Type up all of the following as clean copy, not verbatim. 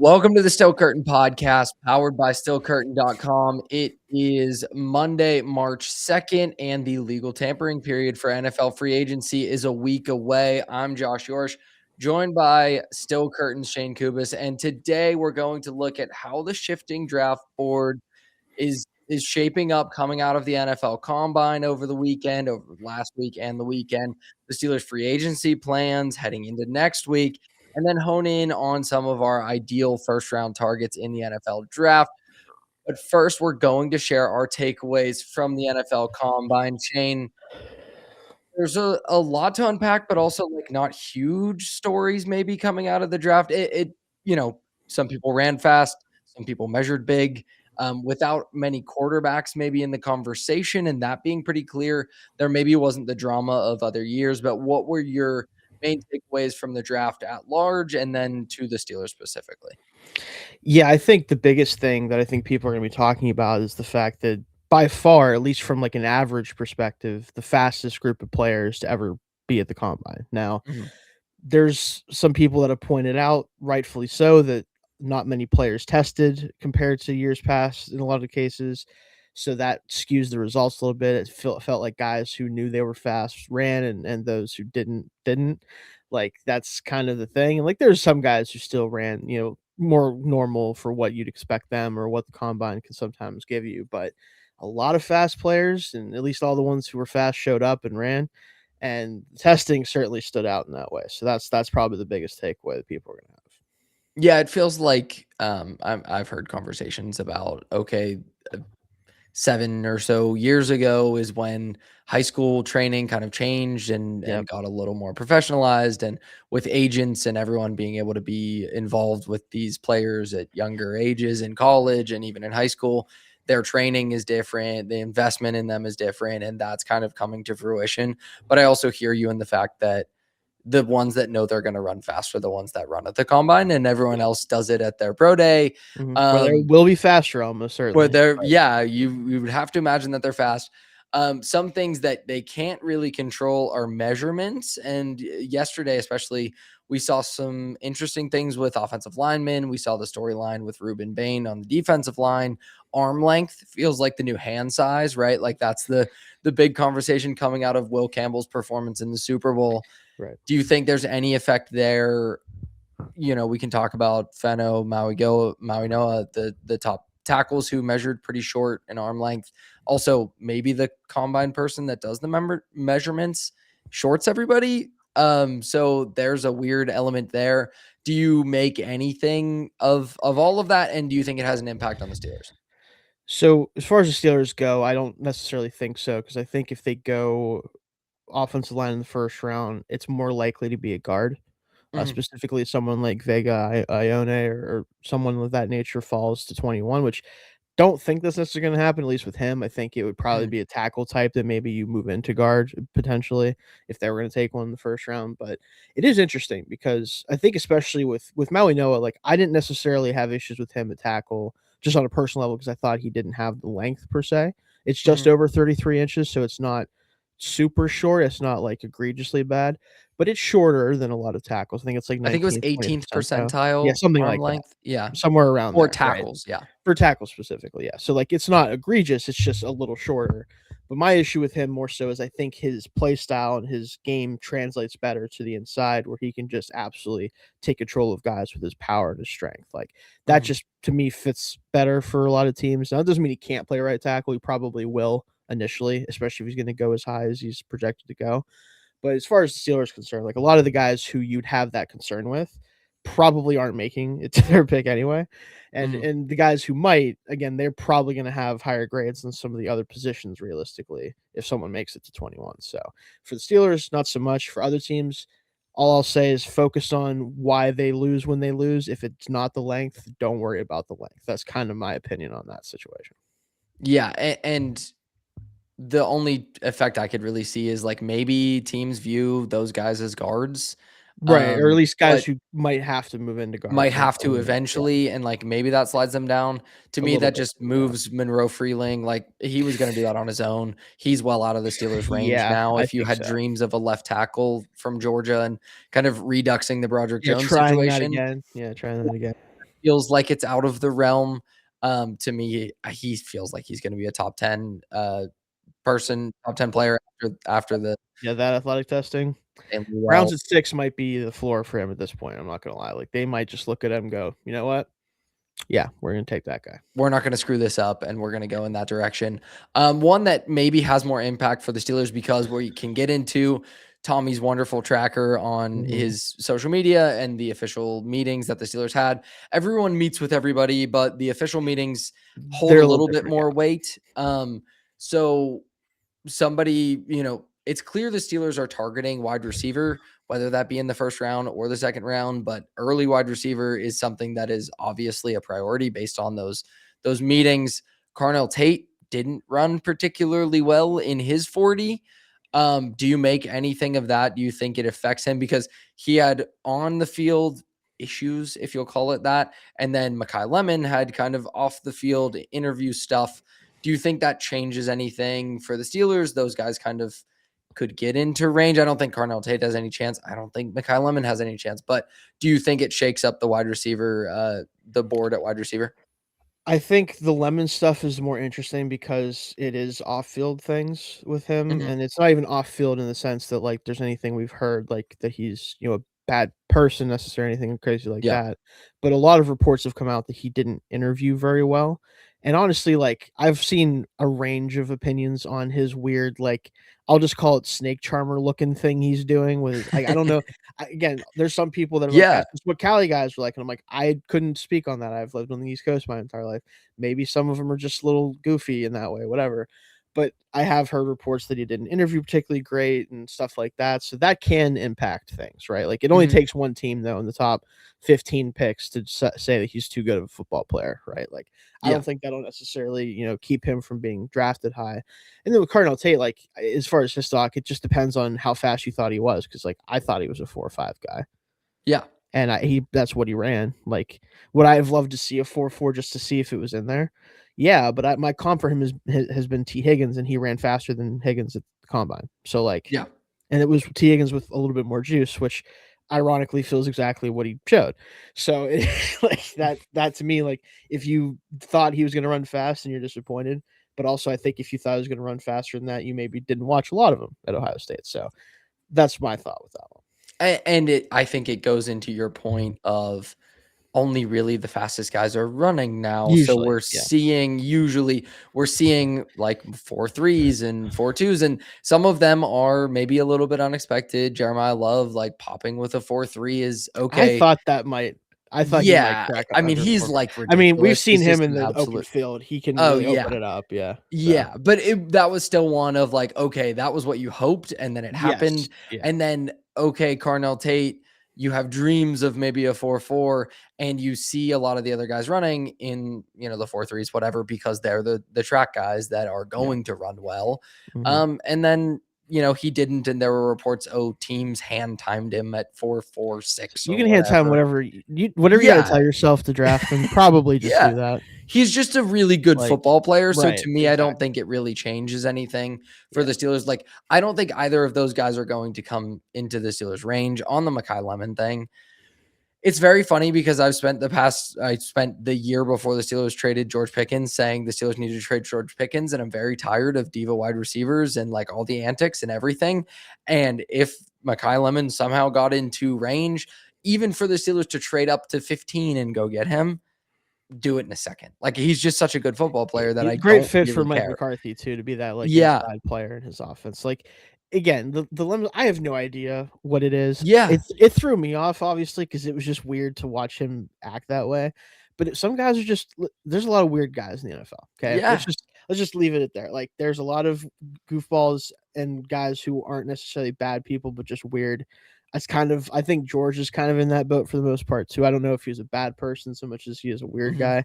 Welcome to the Still Curtain podcast, powered by StillCurtain.com. It is Monday, March 2nd, and the legal tampering period for NFL free agency is a week away. I'm Josh Yourish, joined by Still Curtain's Shayne Kubas, and today we're going to look at how the shifting draft board is shaping up coming out of the NFL Combine over the weekend, over last week and the weekend, the Steelers free agency plans heading into next week, and then hone in on some of our ideal first-round targets in the NFL draft. But first, we're going to share our takeaways from the NFL Combine. Shayne, there's a lot to unpack, but also, like, not huge stories maybe coming out of the draft. Some people ran fast, some people measured big, without many quarterbacks maybe in the conversation, and that being pretty clear, there maybe wasn't the drama of other years, but what were your main takeaways from the draft at large and then to the Steelers specifically? Yeah, I think the biggest thing that I think people are gonna be talking about is the fact that by far, at least from like an average perspective, the fastest group of players to ever be at the combine. Now, Mhm. there's some people that have pointed out, rightfully so, that not many players tested compared to years past in a lot of cases. So that skews the results a little bit. It felt like guys who knew they were fast ran and those who didn't. Like that's kind of the thing. And like there's some guys who still ran, more normal for what you'd expect them or what the combine can sometimes give you. But a lot of fast players, and at least all the ones who were fast showed up and ran, and testing certainly stood out in that way. So that's probably the biggest takeaway that people are going to have. Yeah, it feels like I've heard conversations about, okay, 7 or so years ago is when high school training kind of changed and Yep. got a little more professionalized, and with agents and everyone being able to be involved with these players at younger ages in college and even in high school, their training is different, the investment in them is different, and that's kind of coming to fruition. But I also hear you in the fact that the ones that know they're gonna run fast are the ones that run at the combine, and everyone Yep. else does it at their pro day. Where they Um, will be faster, almost where certainly. they're yeah, you would have to imagine that they're fast. Some things that they can't really control are measurements, and yesterday, especially, we saw some interesting things with offensive linemen. We saw the storyline with Ruben Bain on the defensive line. Arm length feels like the new hand size, right? Like, that's the big conversation coming out of Will Campbell's performance in the Super Bowl. Right. Do you think there's any effect there? We can talk about Feno, Maui Noah, the top tackles who measured pretty short in arm length. Also, maybe the combine person that does the measurements shorts everybody. So there's a weird element there. Do you make anything of all of that, and do you think it has an impact on the Steelers? So as far as the Steelers go, I don't necessarily think so because I think if they go offensive line in the first round, it's more likely to be a guard. Mhm, Specifically, someone like Vega Ione or someone of that nature falls to 21, which don't think this necessarily going to happen, at least with him. I think it would probably mhm, be a tackle type that maybe you move into guard potentially if they were going to take one in the first round. But it is interesting because I think especially with Maui Noah, like I didn't necessarily have issues with him at tackle just on a personal level because I thought he didn't have the length per se. It's just mhm. over 33 inches, so it's not super short. It's not like egregiously bad, but it's shorter than a lot of tackles. I think it's like I think it was 19th, 20th 18th percentile. Yeah, percentile something arm like that. length. Yeah. Somewhere around Or there, right? tackles. Yeah. For tackles specifically, yeah. So like it's not egregious, it's just a little shorter. But my issue with him more so is I think his play style and his game translates better to the inside where he can just absolutely take control of guys with his power and his strength. Like that Mhm, just to me fits better for a lot of teams. Now, that doesn't mean he can't play right tackle. He probably will initially, especially if he's going to go as high as he's projected to go. But as far as the Steelers are concerned, like a lot of the guys who you'd have that concern with probably aren't making it to their pick anyway. And mhm. and the guys who might, again, they're probably going to have higher grades than some of the other positions realistically if someone makes it to 21. So for the Steelers, not so much. For other teams, all I'll say is focus on why they lose when they lose. If it's not the length, don't worry about the length. That's kind of my opinion on that situation. Yeah, and the only effect I could really see is, like, maybe teams view those guys as guards, Right, or at least guys but who might have to move into guard might some have point to in their yeah, eventually, and, like, maybe that slides them down. To a me, little that bit. just Yeah. moves Monroe Freeling, like, he was gonna do that on his own. He's well out of the Steelers' range Yeah, now. I If you think had so. dreams of a left tackle from Georgia and kind of reduxing the Broderick Yeah, Jones trying that situation, again. Yeah, trying that again. feels like it's out of the realm. To me, he feels like he's gonna be a top 10 person, top 10 player after the Yeah, that athletic testing. and Browns well, at 6 might be the floor for him at this point, I'm not gonna lie. Like, they might just look at him and go, "You know what? Yeah, we're gonna take that guy." we're not gonna screw this up, and we're gonna go in that direction. One that maybe has more impact for the Steelers because we can get into Tommy's wonderful tracker on Mhm. his social media and the official meetings that the Steelers had. Everyone meets with everybody, but the official meetings hold They're a a little little bit different, yeah. more weight. So somebody, it's clear the Steelers are targeting wide receiver, whether that be in the first round or the second round, but early wide receiver is something that is obviously a priority based on those meetings. Carnell Tate didn't run particularly well in his 40. Do you make anything of that? Do you think it affects him because he had on the field issues, if you'll call it that, and then Mekhi Lemon had kind of off the field interview stuff. Do you think that changes anything for the Steelers? Those guys kind of could get into range. I don't think Carnell Tate has any chance. I don't think Mekhi Lemon has any chance. But do you think it shakes up the wide receiver, the board at wide receiver? I think the Lemon stuff is more interesting because it is off-field things with him, Mhm. and it's not even off-field in the sense that, like, there's anything we've heard, like, that he's, a bad person necessarily, anything crazy like Yeah. that, but a lot of reports have come out that he didn't interview very well, and honestly, like, I've seen a range of opinions on his weird, like, I'll just call it snake charmer looking thing he's doing with his I don't know. Again, there's some people that are like, Yeah. "That's just what Cali guys are like," and I'm like, "I couldn't speak on that. I've lived on the East Coast my entire life. Maybe some of them are just a little goofy in that way, whatever." But I have heard reports that he didn't interview particularly great and stuff like that, so that can impact things, right? Like, it only Mhm. takes one team, though, in the top 15 picks to say that he's too good of a football player, right? Like, I Yeah. don't think that'll necessarily, keep him from being drafted high. And then with Cardinal Tate, like, as far as his stock, it just depends on how fast you thought he was, because like, I thought he was a 4.5 guy. Yeah. And he that's what he ran. Like, would I have loved to see a 4.4 just to see if it was in there? Yeah, but my comp for him has been T. Higgins, and he ran faster than Higgins at the combine. So, like, Yeah. and it was T. Higgins with a little bit more juice, which ironically feels exactly what he showed. So, like, that to me, like, if you thought he was gonna run fast and you're disappointed, but also I think if you thought he was gonna run faster than that, you maybe didn't watch a lot of him at Ohio State. So, that's my thought with that one. And I think it goes into your point of only really the fastest guys are running now. So Usually, yeah. we're seeing like 4.3s and 4.2s, and some of them are maybe a little bit unexpected. Jeremiah Love, like popping with a 4.3 is I okay. thought he might Yeah. crack I mean, under he's 4. like I mean, we've ridiculous. seen He's him just in an the open absolute. field. He can Oh really open yeah. it up, yeah. So, Yeah, but that was still one of like, okay, that was what you hoped, and then it yes, happened, yeah. and then okay, Carnell Tate, you have dreams of maybe a 4.4, and you see a lot of the other guys running in the 4.3s, whatever, because they're the track guys that are Yeah. going to run well, Mhm. and then he didn't, and there were reports, oh, teams hand timed him at 4.46 You or can hand time whatever. whatever you gotta Yeah, tell yourself to draft him, probably just yeah. do that. He's just a really good Like, football player, so right, to me, I don't exactly. think it really changes anything for Yeah. the Steelers. Like, I don't think either of those guys are going to come into the Steelers' range on the Mekhi Lemon thing. It's very funny because I spent the year before the Steelers traded George Pickens saying the Steelers needed to trade George Pickens, and I'm very tired of diva wide receivers and like all the antics and everything. And if Mekhi Lemon somehow got into range, even for the Steelers to trade up to 15 and go get him, do it in a second. Like, he's just such a good football player that I Great don't fit for really Mike care. McCarthy too, to be that, like, Yeah. inside player in his offense. Like, again, the lemon I have no idea what it is. Yeah. It threw me off, obviously, because it was just weird to watch him act that way. But some guys are just there's a lot of weird guys in the NFL. Okay, Yeah. let's just leave it at there. Like, there's a lot of goofballs and guys who aren't necessarily bad people, but just weird. I think George is kind of in that boat for the most part too. I don't know if he's a bad person so much as he is a weird Mhm. guy.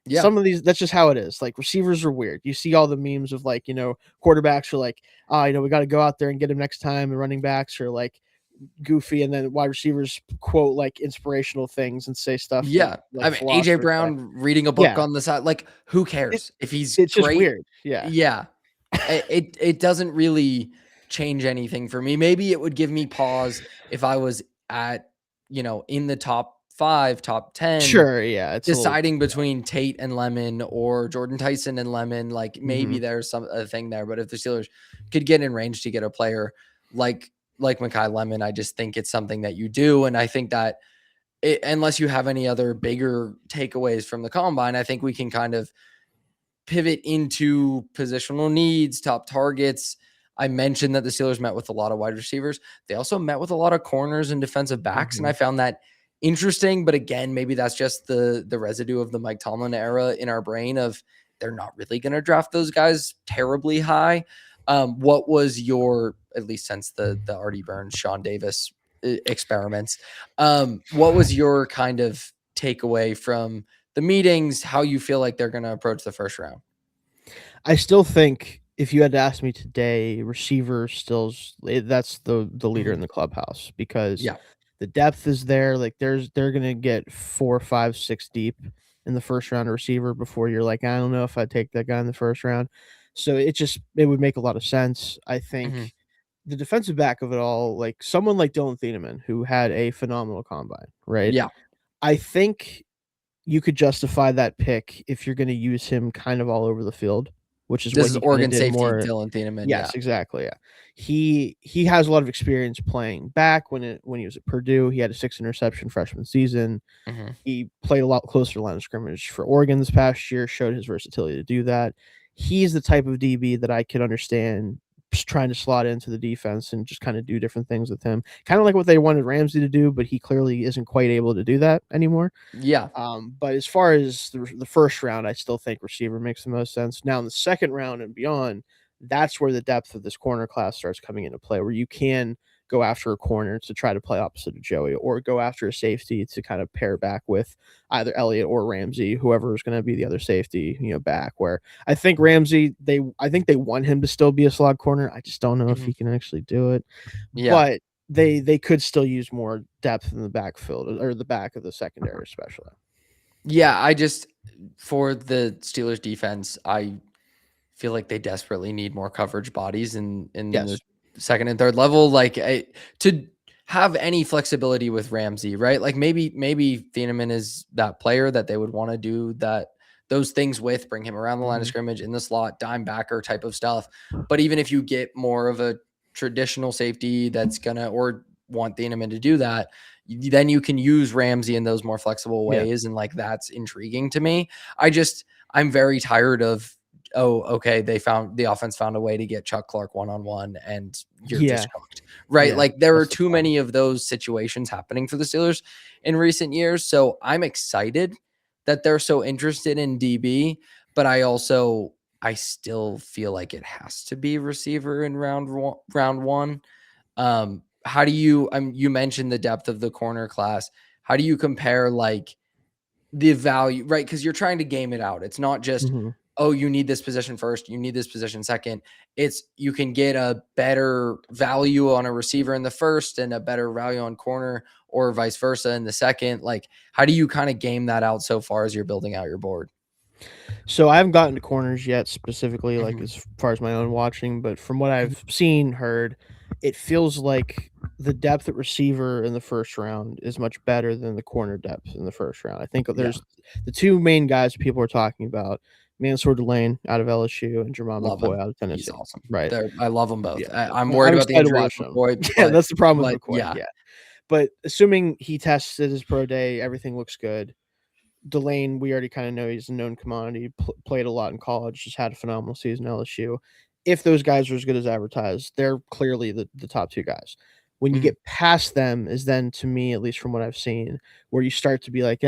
Yeah. Some of these, that's just how it is. Like, receivers are weird. You see all the memes of, like, quarterbacks are like, "Ah, we got to go out there and get him next time," and running backs are like goofy, and then wide receivers quote like inspirational things and say stuff that Yeah. I like mean, AJ philosophers say. Brown reading a book Yeah, on the side, like, who it, cares? If he's it's just great. weird. Yeah, Yeah. It doesn't really change anything for me. Maybe it would give me pause if I was at, in the top 5, top 10, Sure, yeah, it's a little deciding between Tate and Lemon or Jordan Tyson and Lemon, like maybe mhm, there's some a thing there. But if the Steelers could get in range to get a player like Makai Lemon, I just think it's something that you do. And I think that unless you have any other bigger takeaways from the combine, I think we can kind of pivot into positional needs, top targets. I mentioned that the Steelers met with a lot of wide receivers. They also met with a lot of corners and defensive backs, and I mhm. found that interesting. But again, maybe that's just the residue of the Mike Tomlin era in our brain of they're not really going to draft those guys terribly high. What was your, at least since the Artie Burns, Sean Davis experiments? What was your kind of takeaway from the meetings, how you feel like they're going to approach the first round? I still think if you had to ask me today, receiver that's the leader Mhm. in the clubhouse because Yeah. the depth is there. Like they're gonna get 4, 5, 6 deep in the first round receiver before you're like, I don't know if I'd take that guy in the first round. So it would make a lot of sense. I Mhm. think the defensive back of it all, like someone like Dylan Thieneman, who had a phenomenal combine, right? Yeah. I think you could justify that pick if you're gonna use him kind of all over the field, which is This what is he kinda Oregon did safety more. Dylan Thieneman. Yeah. Yes, exactly, yeah. He has a lot of experience playing back when he was at Purdue. He had a 6 interception freshman season. Mhm. He played a lot closer to line of scrimmage for Oregon this past year, showed his versatility to do that. He's the type of DB that I could understand just trying to slot into the defense and just kinda do different things with him. Kinda like what they wanted Ramsey to do, but he clearly isn't quite able to do that anymore. Yeah. But as far as the first round, I still think receiver makes the most sense. Now in the second round and beyond, that's where the depth of this corner class starts coming into play, where you can go after a corner to try to play opposite of Joey, or go after a safety to kind of pair back with either Elliott or Ramsey, whoever is going to be the other safety, back. Where I think they want him to still be a slot corner. I just don't know if Mhm. he can actually do it, Yeah. but they could still use more depth in the backfield or the back of the secondary, especially. Yeah, I just for the Steelers defense, I feel like they desperately need more coverage bodies in the Yes. second and third level, like, to have any flexibility with Ramsey, right? Like, maybe Thieneman is that player that they would wanna do those things with, bring him around the line of Mhm. scrimmage, in the slot, dime backer type of stuff. But even if you get more of a traditional safety that's gonna or want Thieneman to do that, then you can use Ramsey in those more flexible Yeah. ways, and, like, that's intriguing to me. I'm very tired of, oh, okay, the offense found a way to get Chuck Clark one-on-one and you're Yeah. just cooked, right? Yeah. Like there are That's the too problem. many of those situations happening for the Steelers in recent years. So I'm excited that they're so interested in DB, but I still feel like it has to be receiver in round one. How do you, you mentioned the depth of the corner class. How do you compare like the value, right? Because you're trying to game it out. It's not just, Mhm. oh, you need this position first, you need this position second. It's you can get a better value on a receiver in the first and a better value on corner or vice versa in the second. Like, how do you kind of game that out so far as you're building out your board? So I haven't gotten to corners yet, specifically, like Mhm, as far as my own watching, but from what mhm. I've seen, heard, it feels like the depth at receiver in the first round is much better than the corner depth in the first round. I think Yeah, there's the two main guys people are talking about: Mansour Delane out of LSU and Jermon love McCoy him. out of He's Tennessee. awesome. Right. I love them both. Yeah. I'm worried I'm about the excited to injury with watch them. McCoy, Yeah, that's the problem with but McCoy. yeah, Yeah. But assuming he tests at his pro day, everything looks good. Delane, we already kind of know he's a known commodity. Played a lot in college, just had a phenomenal season at LSU. If those guys are as good as advertised, they're clearly the top two guys. When you mhm, get past them, is then to me, at least from what I've seen, where you start to be like,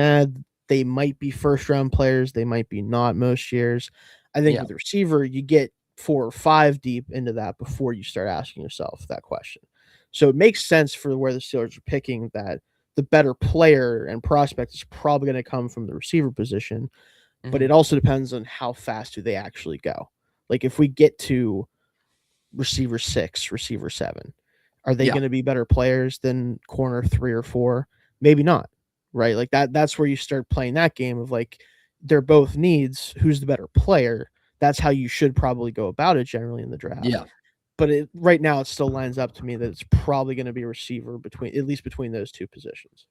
they might be first round players, they might be not most years. I think yeah, with the receiver, you get 4 or 5 deep into that before you start asking yourself that question. So it makes sense for where the Steelers are picking that the better player and prospect is probably going to come from the receiver position, but mhm, it also depends on how fast do they actually go. Like if we get to receiver 6, receiver 7, are they yeah, going to be better players than corner 3 or 4? Maybe not. Right? Like that's where you start playing that game of like they're both needs, who's the better player? That's how you should probably go about it generally in the draft. yeah. But right now it still lines up to me that it's probably going to be a receiver between at least between those two positions.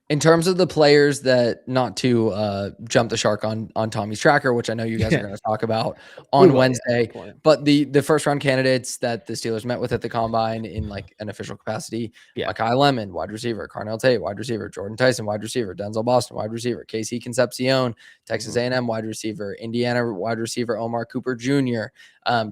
In terms of the players that not to, jump the shark on Tommy's tracker, which I know you guys are Yeah, gonna talk about we on will. Yeah, at some Wednesday, point. but the first round candidates that the Steelers met with at the combine in, like, an official capacity, Yeah. Mekhi Lemon, wide receiver, Carnell Tate, wide receiver, Jordan Tyson, wide receiver, Denzel Boston, wide receiver, Casey Concepcion, Texas Mhm. A&M wide receiver, Indiana wide receiver, Omar Cooper Jr.,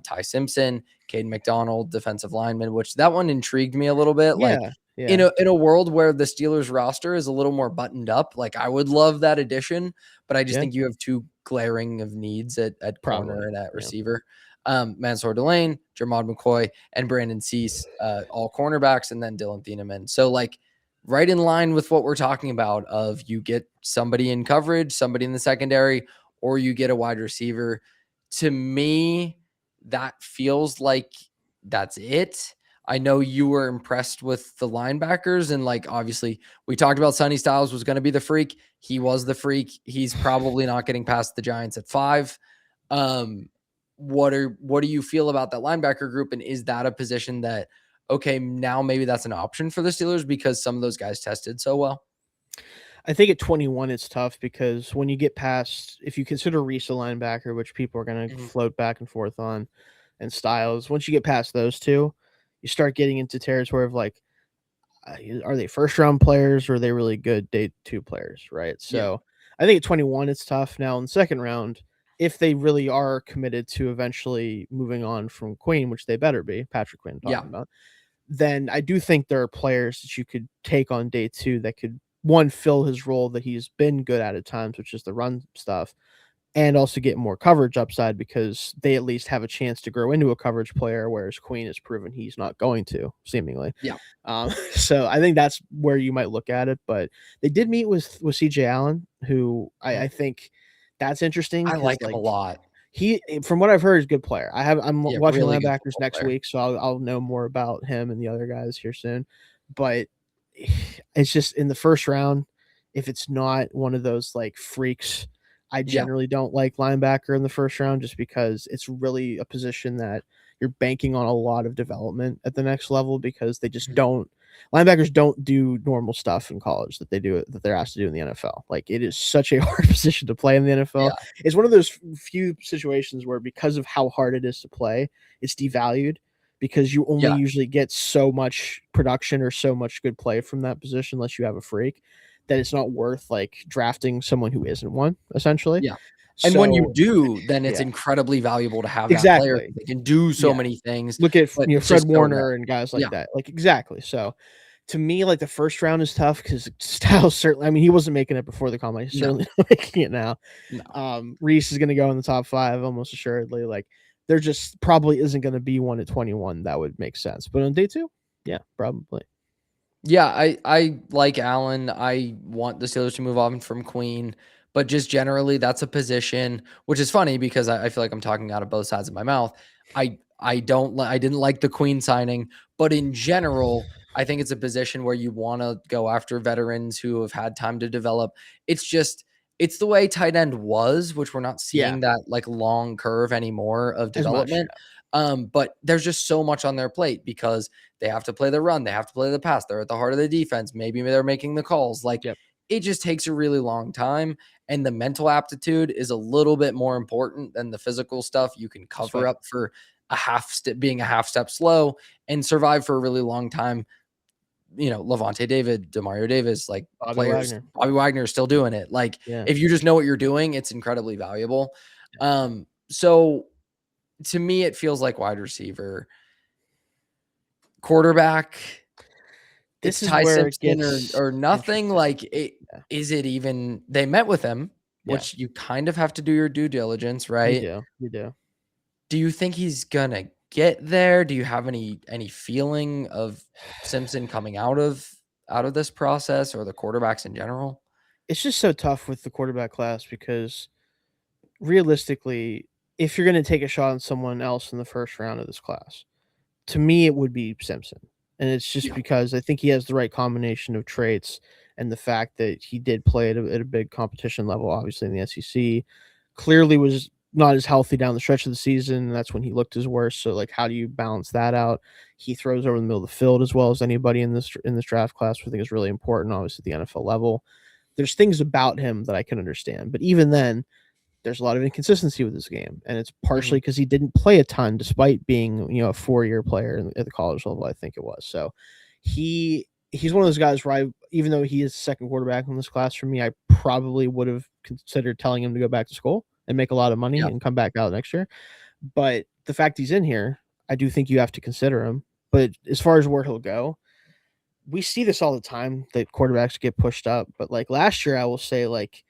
Ty Simpson, Caden McDonald, defensive lineman, which that one intrigued me a little bit, like, Yeah, in yeah, a world where the Steelers roster is a little more buttoned up, like, I would love that addition, but I just yeah, think you have too glaring of needs at corner probably. and at Yeah. receiver. Mansour Delane, Jermod McCoy, and Brandon Cease, all cornerbacks, and then Dylan Thieneman. So, like, right in line with what we're talking about of you get somebody in coverage, somebody in the secondary, or you get a wide receiver. To me, that feels like that's it. I know you were impressed with the linebackers, and, like, obviously we talked about Sonny Styles was going to be the freak. He was the freak. He's probably not getting past the Giants at 5. Um, what do you feel about that linebacker group, and is that a position that, okay, now maybe that's an option for the Steelers because some of those guys tested so well? I think at 21 it's tough because when you get past, if you consider Reese a linebacker, which people are going to Mhm. float back and forth on, and Styles, once you get past those two, you start getting into territory of like, are they first round players or are they really good day two players, right? Yeah. So I think at 21 it's tough. Now in the second round, if they really are committed to eventually moving on from Queen, which they better be, Patrick Quinn Yeah. talking about, then I do think there are players that you could take on day two that could one fill his role that he's been good at times, which is the run stuff, and also get more coverage upside because they at least have a chance to grow into a coverage player, whereas Queen has proven he's not going to, seemingly. Yeah. So I think that's where you might look at it. But they did meet with CJ Allen, who I Mhm. think that's interesting I because like him a like lot. he, from what I've heard, is a good player. I'm Yeah, watching really good linebackers football next player. week, so I'll know more about him and the other guys here soon. But it's just in the first round, if it's not one of those like freaks, I Yeah. generally don't like linebacker in the first round just because it's really a position that you're banking on a lot of development at the next level because they just Mhm. don't, linebackers don't do normal stuff in college that they do that they're asked to do in the NFL. Like it is such a hard position to play in the NFL. Yeah. It's one of those few situations where because of how hard it is to play, it's devalued because you only Yeah. usually get so much production or so much good play from that position unless you have a freak that it's not worth like drafting someone who isn't one essentially. Yeah. And when you So do, then it's yeah, incredibly valuable to have that player exactly. because they can do so Yeah. many things, Look at but it's Fred just so rare. Warner and guys like Yeah. that. Like exactly. So to me, like the first round is tough because Styles certainly. I mean, he wasn't making it before the combine. He's No. certainly not making it now. No. Reese is going to go in the top 5 almost assuredly. Like there just probably isn't going to be one at 21 that would make sense. But on day 2, yeah, probably. Yeah, I like Allen. I want the Steelers to move on from Queen, but just generally, that's a position which is funny because I feel like I'm talking out of both sides of my mouth. I didn't like the Queen signing, but in general, I think it's a position where you want to go after veterans who have had time to develop. It's just it's the way tight end was, which we're not Yeah, seeing that like long curve anymore of as much. development. But there's just so much on their plate because they have to play the run. They have to play the pass. They're at the heart of the defense. Maybe they're making the calls. Like Yep. it just takes a really long time. And the mental aptitude is a little bit more important than the physical stuff. You can It's cover fair. up for a half step, being a half step slow and survive for a really long time. You know, Levante David, Demario Davis, like Bobby players, Wagner. Bobby Wagner is still doing it. Like Yeah. if you just know what you're doing, it's incredibly valuable. So to me, it feels like wide receiver. Quarterback, it's This is Ty where it Simpson gets or nothing. interesting. Like, Yeah. is it even they met with him, Yeah. which you kind of have to do your due diligence, You right? do. You do. Do you think he's gonna get there? Do you have any feeling of Simpson coming out of this process or the quarterbacks in general? It's just so tough with the quarterback class because realistically, if you're going to take a shot on someone else in the first round of this class, to me, it would be Simpson. And it's just Yeah. because I think he has the right combination of traits and the fact that he did play at a big competition level, obviously in the SEC, clearly was not as healthy down the stretch of the season. That's when he looked his worst. So like, how do you balance that out? He throws over the middle of the field as well as anybody in this draft class, which I think is really important, obviously at the NFL level. There's things about him that I can understand, but even then, there's a lot of inconsistency with his game, and it's Mhm. partially because he didn't play a ton, despite being a 4-year player at the college level. I think it was. So he's one of those guys where even though he is the second quarterback in this class for me, I probably would have considered telling him to go back to school and make a lot of money Yeah. and come back out next year. But the fact he's in here, I do think you have to consider him. But as far as where he'll go, we see this all the time that quarterbacks get pushed up. But like last year, I will say, like,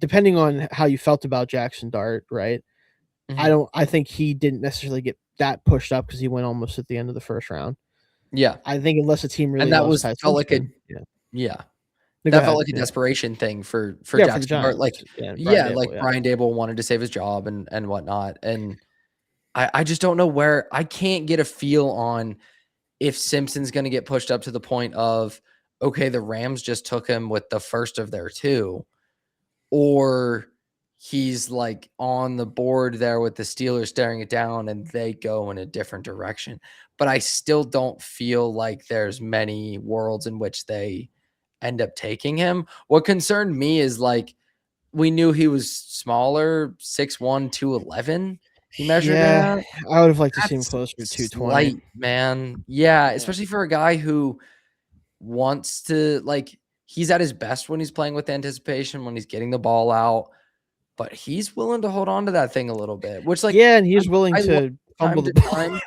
depending on how you felt about Jackson Dart, right? Mhm. I think he didn't necessarily get that pushed up because he went almost at the end of the first round. Yeah. I think unless a team And really that loves was Ty felt like a Simpson, yeah. yeah. No, go That felt ahead. like a Yeah, desperation thing for yeah, for the Jackson Dart, like Giants, yeah, and Brian yeah, Dable, like, yeah, Brian Dable wanted to save his job and whatnot, and I just don't know where I can't get a feel on if Simpson's gonna get pushed up to the point of, okay, the Rams just took him with the first of their 2, or he's, like, on the board there with the Steelers staring it down and they go in a different direction, but I still don't feel like there's many worlds in which they end up taking him. What concerned me is, like, we knew he was smaller, 6'1", 211 he measured in yeah. at. I would have liked to see him That's closer to 220. slight, man. Yeah, Yeah, especially for a guy who wants to like, he's at his best when he's playing with anticipation, when he's getting the ball out, but he's willing to hold on to that thing a little bit, which, like, yeah, and he I is willing I like to fumble time the to ball. time.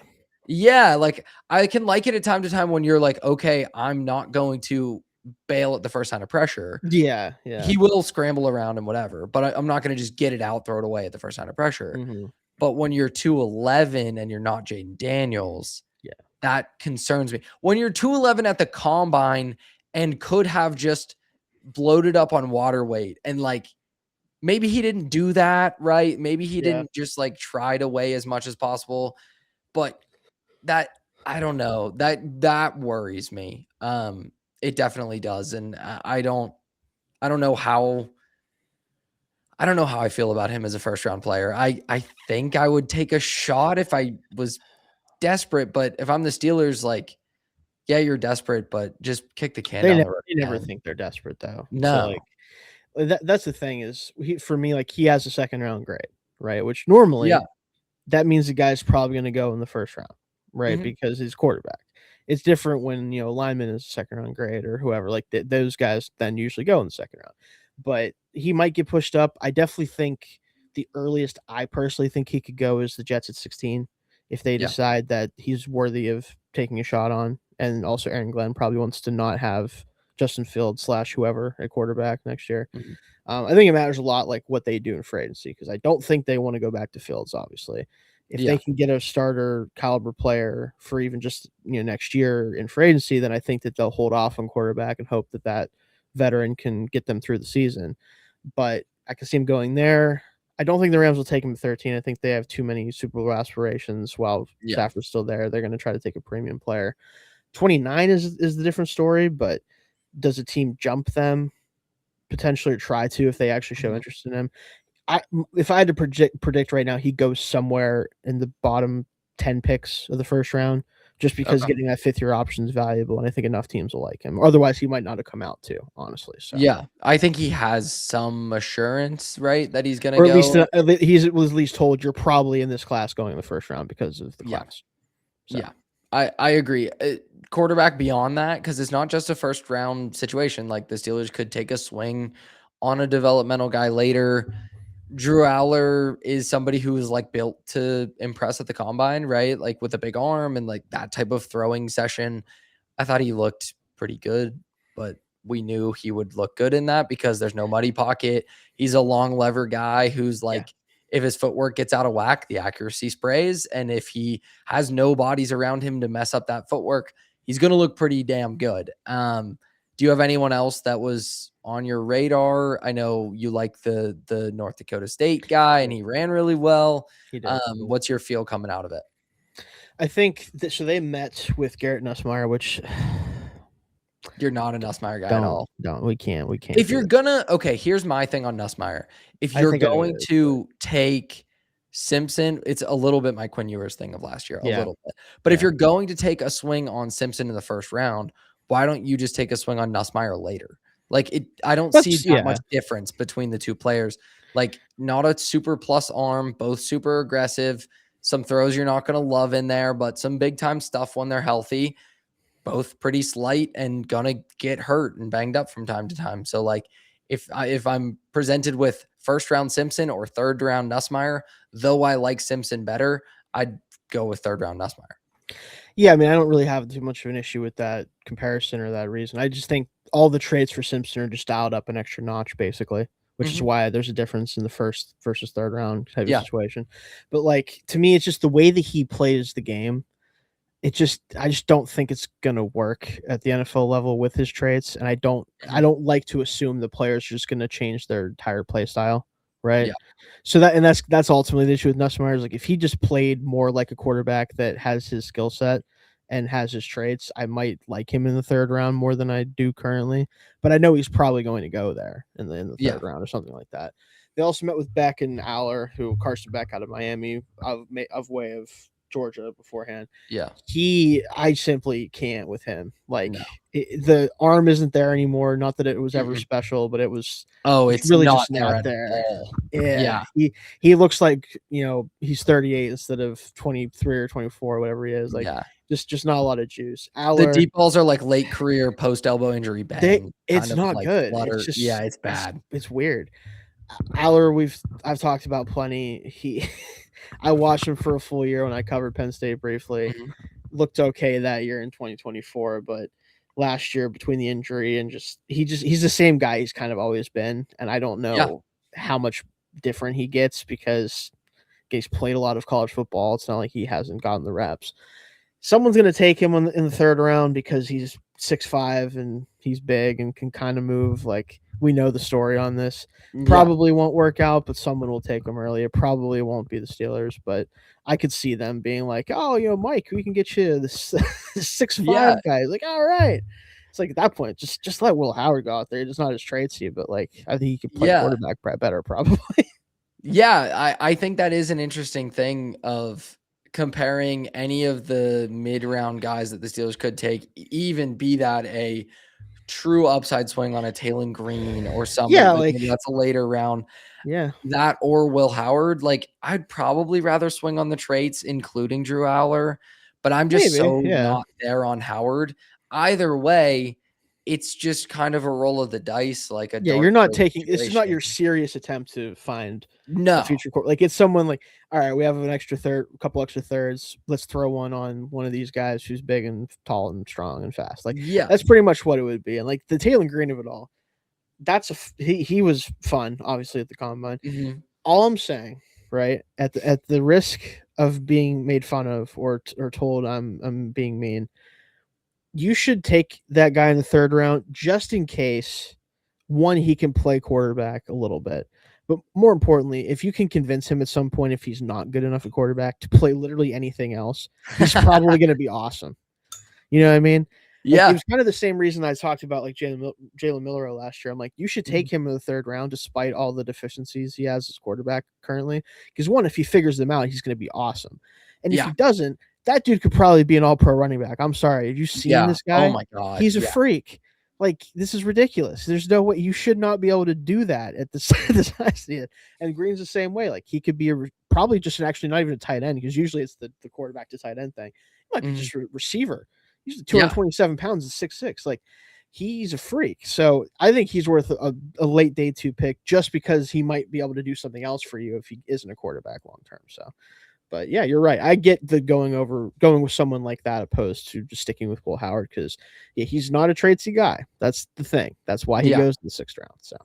Yeah, like, I can like it at time to time when you're like, "Okay, I'm not going to bail at the first sign of pressure." Yeah, yeah. He will scramble around and whatever, but I'm not gonna just get it out, throw it away at the first sign of pressure. Mhm. But when you're 211 and you're not Jaden Daniels, Yeah. that concerns me. When you're 211 at the combine and could have just bloated up on water weight and, like, maybe he didn't do that, right? Maybe he Yeah. didn't just, like, try to weigh as much as possible, but that I don't know, that worries me. It definitely does, and I don't know how I don't know how I feel about him as a first round player. I think I would take a shot if I was desperate, but if I'm the Steelers, like, yeah, you're desperate, but just kick the can down the road They never again. think they're desperate though. So like No. that's the thing is for me, like, he has a second round grade, right? Which Yeah. normally that means the guy's probably going to go in the first round, right? Mhm. Because he's quarterback. It's different when lineman is a second round grade or whoever. Like those guys then usually go in the second round, but he might get pushed up. I definitely think the earliest I personally think he could go is the Jets at 16 if they Yeah. decide that he's worthy of taking a shot on. And also, Aaron Glenn probably wants to not have Justin Fields / whoever at quarterback next year. Mhm. I think it matters a lot, like, what they do in free agency, because I don't think they want to go back to Fields, obviously. If they Yeah. can get a starter caliber player for even just next year in free agency, then I think that they'll hold off on quarterback and hope that that veteran can get them through the season. But I can see him going there. I don't think the Rams will take him at 13. I think they have too many Super Bowl aspirations while Yeah. Stafford's still there. They're going to try to take a premium player. 29 is the different story, but does a team jump them potentially, or try to, if they actually show Mhm. interest in him? If I had to predict right now, he goes somewhere in the bottom 10 picks of the first round, just because Okay. getting that fifth year option is valuable, and I think enough teams will like him. Otherwise, he might not have come out too, honestly. So, Yeah. I think he has some assurance, right, that he's gonna or at least go. he was at least told you're probably in this class going in the first round because of the Yeah. class. So, Yeah. I agree. Quarterback beyond that, because it's not just a first round situation, like, the Steelers could take a swing on a developmental guy later. Drew Aller is somebody who is, like, built to impress at the combine, right? Like, with a big arm and, like, that type of throwing session. I thought he looked pretty good, but we knew he would look good in that because there's no muddy pocket. He's a long lever guy who's yeah. like, if his footwork gets out of whack, the accuracy sprays. And if he has no bodies around him to mess up that footwork, he's going to look pretty damn good. Do you have anyone else that was on your radar? I know you like the North Dakota State guy and he ran really well. He did. What's your feel coming out of it? I think that, so they met with Garrett Nussmeier, which You're not a Nussmeier guy at all. don't we can't If do you're it. gonna okay, here's my thing on Nussmeier. If I you're think I know who going it is, but to take Simpson, it's a little bit my Quinn Ewers thing of last year, a Yeah, little bit. But if yeah. you're going to take a swing on Simpson in the first round, why don't you just take a swing on Nussmeier later? Like I don't see That's that much yeah. difference between the two players. Like not a super plus arm, both super aggressive. Some throws you're not going to love in there, but some big time stuff when they're healthy. Both pretty slight and gonna get hurt and banged up from time to time. So like if I'm presented with first round Simpson or third round Nussmeier, though I like Simpson better, I'd go with third round Nussmeier. Yeah, I mean, I don't really have too much of an issue with that comparison or that reason. I just think all the traits for Simpson are just dialed up an extra notch, basically, which is Mhm. why there's a difference in the first versus third round type of Yeah. situation. But like to me, it's just the way that he plays the game. I just don't think it's gonna work at the NFL level with his traits, and I Mhm. don't like to assume the players are just gonna change their entire play style, right? Yeah. So that's ultimately the issue with Nussmeier is like if he just played more like a quarterback that has his skill set and has his traits, I might like him in the third round more than I do currently. But I know he's probably going to go there in the Yeah. third round or something like that. They also met with Beck and Aller, who Carson Beck out of Miami of way of Georgia beforehand. Yeah. I simply can't with him. Like No. the arm isn't there anymore. Not that it was ever Mm-mm. special, but Oh, it's it's really not just there not at there. all. Yeah, Yeah. he looks like he's 38 instead of 23 or 24, whatever he is. Like Yeah. just not a lot of juice. The Aller, deep balls are like late career post elbow injury they bang, kind it's of not like good. It's flutter. Yeah, just it's bad. it's weird. Aller, I've talked about plenty. I watched him for a full year when I covered Penn State briefly. Mhm. Looked okay that year in 2024, but last year between the injury and he's the same guy he's kind of always been, and I don't Yeah. know how much different he gets because he's played a lot of college football. It's not like he hasn't gotten the reps. Someone's going to take him in the third round because he's 6'5" and he's big and can kind of move. Like we know the story on this. Yeah. Probably won't work out, but someone will take him early. It probably won't be the Steelers, but I could see them being like, "Oh, Mike, we can get you this 6'5" Yeah. guy." Like, all right. It's like at that point, just let Will Howard go out there. It's not his traits you, but like I think he could play Yeah. quarterback better, probably. Yeah, I think that is an interesting thing of comparing any of the mid-round guys that the Steelers could take, even be that a true upside swing on a Taylor Green or somebody, Yeah, like, maybe like that's a later round, yeah, that or Will Howard, like, I'd probably rather swing on the traits, including Drew Aller, but I'm just maybe, so yeah. not there on Howard. Either way, it's just kind of a roll of the dice, like a Yeah, dart you're not throw taking this is not situation. your serious attempt to find a No. future like it's someone like, all right, we have an extra third, a couple extra thirds. Let's throw one on one of these guys who's big and tall and strong and fast. Like Yeah. that's pretty much what it would be. And like the Taylor Green of it all, he was fun, obviously at the combine. Mhm. All I'm saying, right at the risk of being made fun of or told I'm being mean, you should take that guy in the third round just in case one, he can play quarterback a little bit. But more importantly, if you can convince him at some point, if he's not good enough at quarterback to play literally anything else, he's probably going to be awesome. You know what I mean? Like it Yeah. was kind of the same reason I talked about like Jalen Miller last year. I'm like, you should Mhm. take him in the third round despite all the deficiencies he has as quarterback currently. Because one, if he figures them out, he's going to be awesome. And if Yeah. he doesn't, that dude could probably be an all-pro running back. I'm sorry. Have you seen Yeah. this Oh guy? my god. He's a Yeah. freak. Like this is ridiculous. There's no way you should not be able to do that at the size he is. And Green's the same way. Like he could be probably just actually not even a tight end because usually it's the quarterback to tight end thing. He might be Mhm. just a receiver. He's Yeah. 227 pounds and 6'6". Like he's a freak. So I think he's worth a late day two pick just because he might be able to do something else for you if he isn't a quarterback long term. So but yeah, you're right. I get the going with someone like that opposed to just sticking with Will Howard because yeah, he's not a tradesy guy. That's the thing. That's why he Yeah. goes to the sixth round. So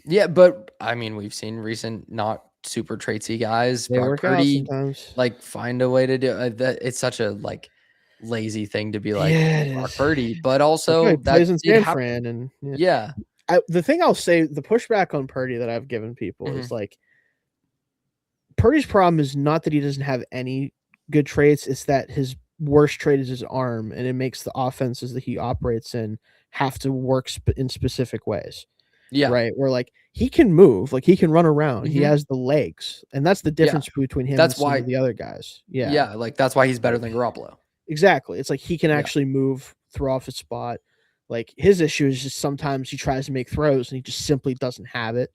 Yeah, but I mean, we've seen recent not super traitsy guys, they Brock work out Purdy, sometimes. like, find a way to do that. It's such a, like, lazy thing to be like, Yeah, it Brock is. Purdy, but Like, oh, he also that plays in did San happen. Fran, and yeah. Yeah. The thing I'll say, the pushback on Purdy that I've given people is Mhm. like Purdy's problem is not that he doesn't have any good traits; it's that his worst trait is his arm, and it makes the offenses that he operates in have to work in specific ways. Yeah. right? Where like he can move, like he can run around, he Mhm. has the legs, and that's the Yeah. difference between him and That's some why of the other guys. Yeah, yeah, like, that's why he's better like than Garoppolo. exactly. It's like he can Yeah. actually move, throw off his spot. Like his issue is just sometimes he tries to make throws and he just simply doesn't have it,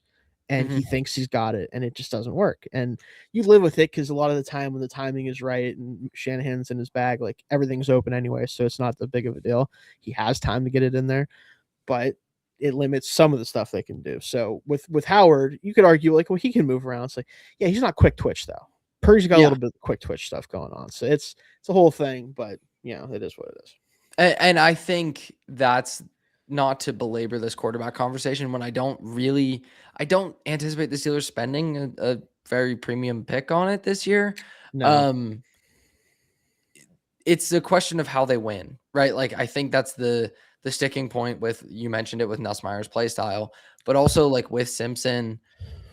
and he Mhm. thinks he's got it, and it just doesn't work. And you live with it because a lot of the time when the timing is right and Shanahan's in his bag, like everything's open anyway, so it's not that big of a deal. He has time to get it in there, but it limits some of the stuff they can do. So with Howard, you could argue like, well, he can move around. It's like, yeah, he's not quick twitch though. Purdy's got a Yeah. little bit of quick twitch stuff going on, so it's a whole thing. But it is what it is. And I think that's not to belabor this quarterback conversation when I don't anticipate the Steelers spending a very premium pick on it this year. No, Um, it's a question of how they win, right? Like I think that's the sticking point with you mentioned it with Nussmeier's play style, but also like with Simpson,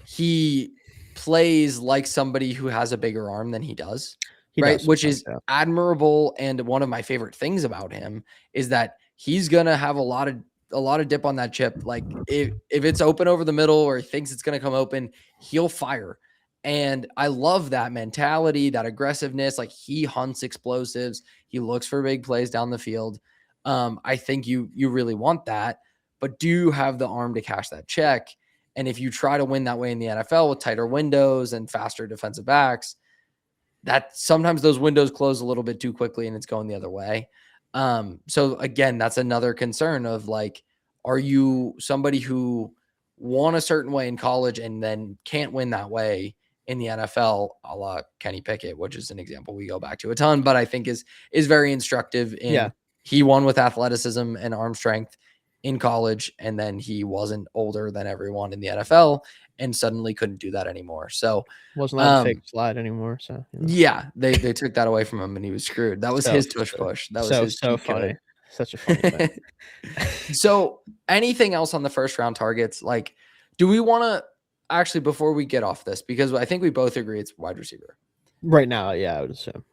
he plays like somebody who has a bigger arm than he does, he right? does Which sometimes. is Yeah, admirable. And one of my favorite things about him is that he's gonna have a lot of dip on that chip. Like if it's open over the middle or he thinks it's gonna come open, he'll fire. And I love that mentality, that aggressiveness. Like he hunts explosives, he looks for big plays down the field. I think you really want that, but do you have the arm to cash that check? And if you try to win that way in the NFL with tighter windows and faster defensive backs, that sometimes those windows close a little bit too quickly and it's going the other way. So again, that's another concern of like, are you somebody who won a certain way in college and then can't win that way in the NFL, a la Kenny Pickett, which is an example we go back to a ton, but I think is very instructive yeah, in he won with athleticism and arm strength in college, and then he wasn't older than everyone in the NFL and suddenly couldn't do that anymore. So wasn't allowed to fake um, a slide anymore. So yeah, they took that away from him and he was screwed. That was so his tush push. That was so his so cheat funny, code. such a funny thing. So, anything else on the first round targets? Like, do we want to actually before we get off this, because I think we both agree it's wide receiver. Right now, yeah, I would assume.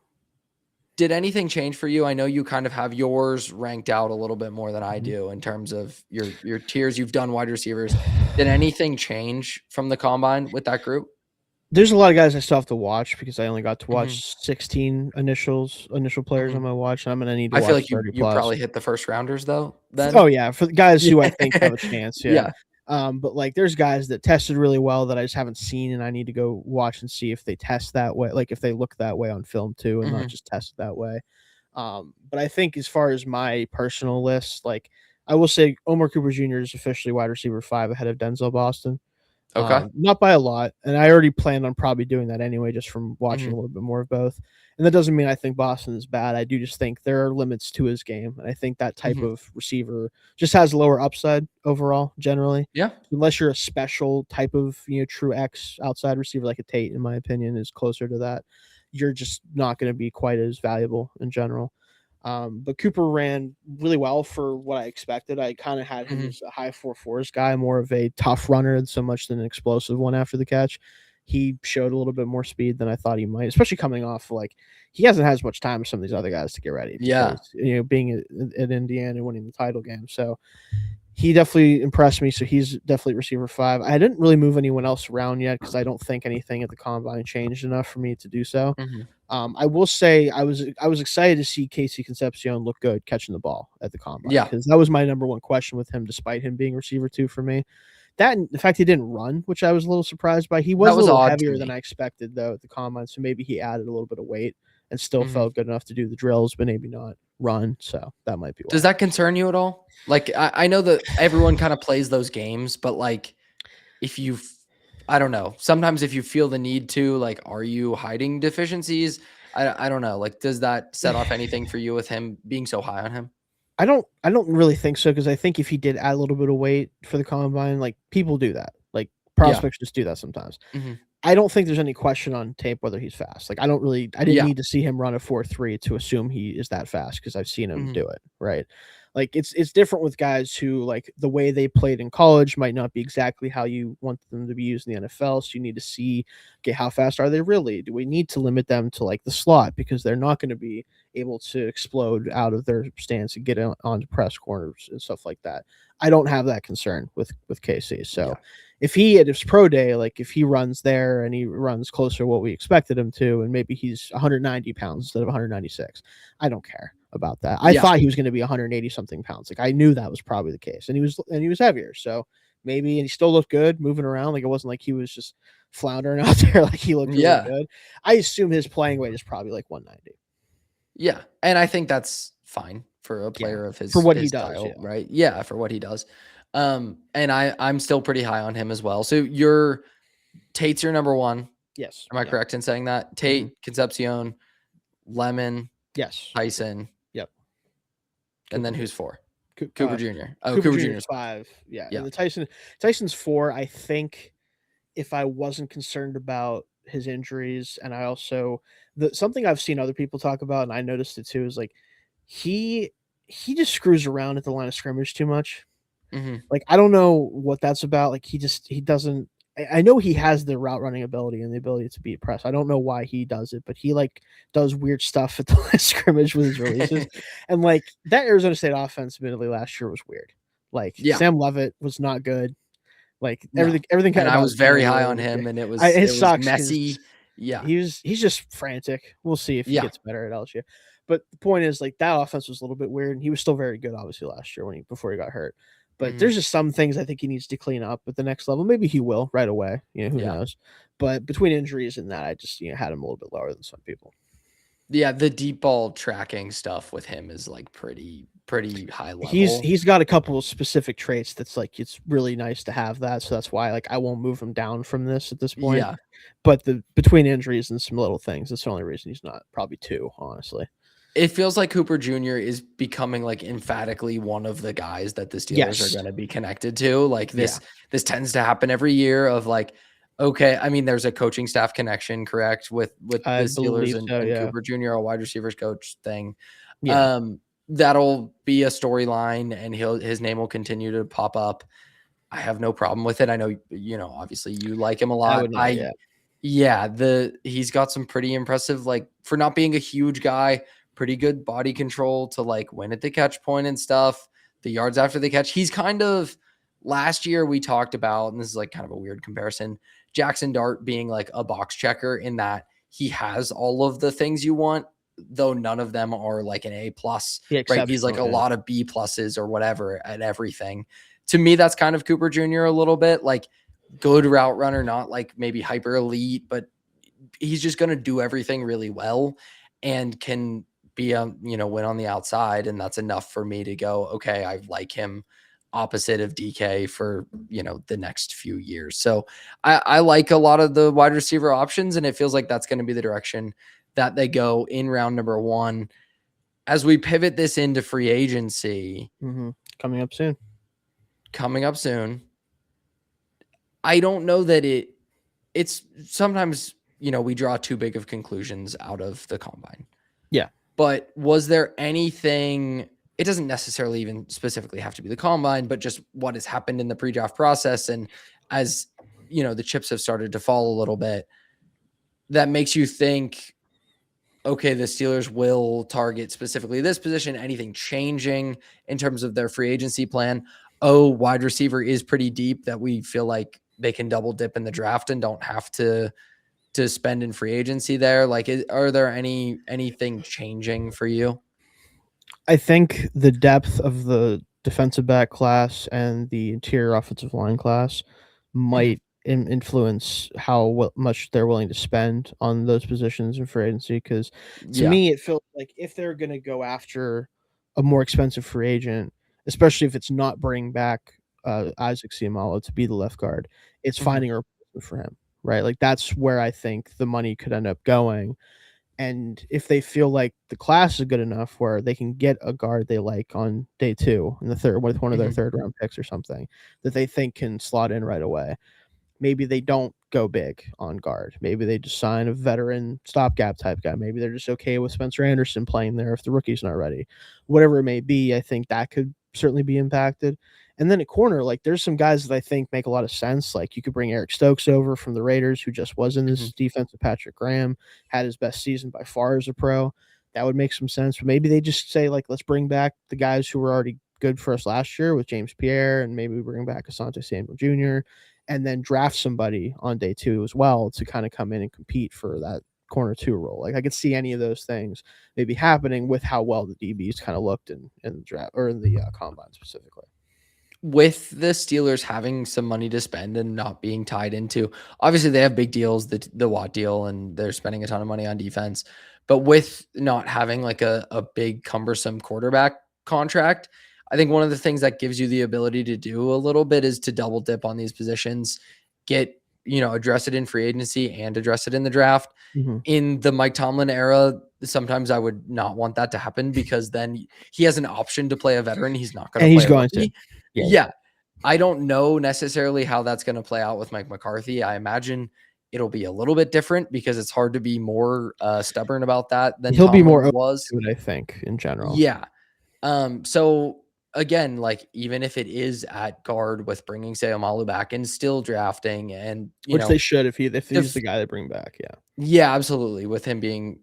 Did anything change for you? I know you kind of have yours ranked out a little bit more than I Mhm. do in terms of your tiers. You've done wide receivers. Did anything change from the combine with that group? There's a lot of guys I still have to watch because I only got to Hmm. watch 16 initial players Hmm. on my watch, and I'm gonna need to I feel watch like you 30 you plus. probably hit the first rounders though. Then Oh yeah, for the guys who I think yeah, have a chance, yeah. yeah. But like, there's guys that tested really well that I just haven't seen, and I need to go watch and see if they test that way, like if they look that way on film too, and not Hmm. just test that way. But I think as far as my personal list, like I will say, Omar Cooper Jr. is officially wide receiver 5 ahead of Denzel Boston. Okay. Not by a lot, and I already planned on probably doing that anyway, just from watching Hmm. a little bit more of both. And that doesn't mean I think Boston is bad. I do just think there are limits to his game, and I think that type Hmm. of receiver just has lower upside overall, generally. Yeah. Unless you're a special type of true X outside receiver like a Tate, in my opinion, is closer to that. You're just not going to be quite as valuable in general. But Cooper ran really well for what I expected. I kind of had him Hmm. as a high 4.4s guy, more of a tough runner so much than an explosive one after the catch. He showed a little bit more speed than I thought he might, especially coming off like he hasn't had as much time as some of these other guys to get ready Yeah. because being at Indiana and winning the title game. So he definitely impressed me. So he's definitely receiver 5. I didn't really move anyone else around yet because I don't think anything at the combine changed enough for me to do so. Hmm. I will say I was excited to see Casey Concepcion look good catching the ball at the combine Yeah. because that was my number one question with him, despite him being receiver 2 for me. That and the fact he didn't run, which I was a little surprised by. He That was a was little odd to heavier than me. I expected though at the combine, so maybe he added a little bit of weight and still Hmm. felt good enough to do the drills, but maybe not run. So that might be Does why. that concern you at all? Like, I know that everyone kind of plays those games, but like, if you, I don't know. Sometimes if you feel the need to, like, are you hiding deficiencies? I don't know. Like, does that set off anything for you with him being so high on him? I don't really think so because I think if he did add a little bit of weight for the combine, like people do that. Like Yeah. prospects just do that sometimes. Hmm. I don't think there's any question on tape whether he's fast. Like I didn't Yeah. need to see him run a 4.3 to assume he is that fast because I've seen him Hmm. do it, right? Like it's different with guys who like the way they played in college might not be exactly how you want them to be used in the NFL. So you need to see, okay, how fast are they really? Do we need to limit them to like the slot because they're not going to be able to explode out of their stance and get onto press corners and stuff like that. I don't have that concern with KC. So Yeah. if he at his pro day, like if he runs there and he runs closer to what we expected him to, and maybe he's 190 pounds instead of 196, I don't care about that. I Yeah. thought he was going to be 180 something pounds. Like I knew that was probably the case, and he was heavier. So maybe, and he still looked good moving around. Like it wasn't like he was just floundering out there. Like he looked really Yeah. good. I assume his playing weight is probably like 190. Yeah. And I think that's fine for a player of for what he his does, style, right? Yeah, for what he does. And I'm still pretty high on him as well. So Tate's your number one. Yes. Am I correct in saying that? Tate, Concepcion, Lemon, Yes. Tyson. Yep. And then who's 4? Cooper Jr. Oh, Cooper Jr. Jr.'s 5. Yeah. Yeah. And the Tyson's 4. I think if I wasn't concerned about his injuries, and I also something I've seen other people talk about, and I noticed it too, is like he just screws around at the line of scrimmage too much. Like I don't know what that's about. Like he doesn't. I know he has the route running ability and the ability to beat press. I don't know why he does it, but he like does weird stuff at the line of scrimmage with his releases. And like that Arizona State offense, admittedly, last year was weird. Like Sam Levitt was not good. Like everything kind and of. I was very high on him, and it was messy. Yeah, he's just frantic. We'll see if he gets better at LSU. But the point is, like that offense was a little bit weird, and he was still very good, obviously, last year before he got hurt. But there's just some things I think he needs to clean up at the next level. Maybe he will right away. Who knows? But between injuries and that, I just had him a little bit lower than some people. Yeah, the deep ball tracking stuff with him is like pretty high level. He's got a couple of specific traits that's like it's really nice to have that. So that's why like I won't move him down from this at this point. Yeah. But between injuries and some little things, that's the only reason he's not probably 2, honestly. It feels like Cooper Jr. is becoming like emphatically one of the guys that the Steelers are going to be connected to. Like this tends to happen every year of like, okay, I mean, there's a coaching staff connection, correct? With the Steelers and Cooper Jr., a wide receivers coach thing. Yeah. That'll be a storyline and his name will continue to pop up. I have no problem with it. I know, obviously you like him a lot. He's got some pretty impressive, like for not being a huge guy, pretty good body control to like win at the catch point and stuff, the yards after the catch. He's kind of, last year we talked about, and this is like kind of a weird comparison, Jackson Dart being like a box checker in that he has all of the things you want, though none of them are like an A+, right? He's like a lot of B+ or whatever at everything. To me, that's kind of Cooper Jr. a little bit, like good route runner, not like maybe hyper elite, but he's just going to do everything really well and can be win on the outside. And that's enough for me to go, okay, I like him opposite of DK for, the next few years. So I like a lot of the wide receiver options, and it feels like that's going to be the direction that they go in round number 1. As we pivot this into free agency, coming up soon, I don't know that it's sometimes, we draw too big of conclusions out of the combine. Yeah. But was there anything, it doesn't necessarily even specifically have to be the combine, but just what has happened in the pre-draft process, and as the chips have started to fall a little bit, that makes you think, okay, the Steelers will target specifically this position, anything changing in terms of their free agency plan? Wide receiver is pretty deep that we feel like they can double dip in the draft and don't have to spend in free agency there. Like, are there anything changing for you? I think the depth of the defensive back class and the interior offensive line class might influence how much they're willing to spend on those positions in free agency. Because to me, it feels like if they're going to go after a more expensive free agent, especially if it's not bringing back Isaac Seumalo to be the left guard, it's finding a replacement for him, right? Like that's where I think the money could end up going. And if they feel like the class is good enough where they can get a guard they like on day 2 in the third with one of their third round picks or something that they think can slot in right away, maybe they don't go big on guard. Maybe they just sign a veteran stopgap type guy. Maybe they're just okay with Spencer Anderson playing there if the rookie's not ready. Whatever it may be, I think that could certainly be impacted. And then at corner, like there's some guys that I think make a lot of sense. Like you could bring Eric Stokes over from the Raiders, who just was in this defense with Patrick Graham, had his best season by far as a pro. that would make some sense. But maybe they just say, like, let's bring back the guys who were already good for us last year with James Pierre, and maybe we bring back Asante Samuel Jr., and then draft somebody on day 2 as well to kind of come in and compete for that corner 2 role. Like, I could see any of those things maybe happening with how well the DBs kind of looked in the draft or in the combine specifically. With the Steelers having some money to spend and not being tied into, obviously they have big deals, the Watt deal, and they're spending a ton of money on defense. But with not having like a big cumbersome quarterback contract, I think one of the things that gives you the ability to do a little bit is to double dip on these positions, address it in free agency and address it in the draft. Mm-hmm. In the Mike Tomlin era, sometimes I would not want that to happen because then he has an option to play a veteran. He's not going And to he's play a going to. rookie. Yeah. I don't know necessarily how that's going to play out with Mike McCarthy. I imagine it'll be a little bit different because it's hard to be more stubborn about that than He'll be more Tomlin open was. to it, I think, in general. Yeah. So again, like even if it is at guard with bringing Sayamalu back and still drafting and, Which they should if he's the guy they bring back, yeah. Yeah, absolutely. With him being,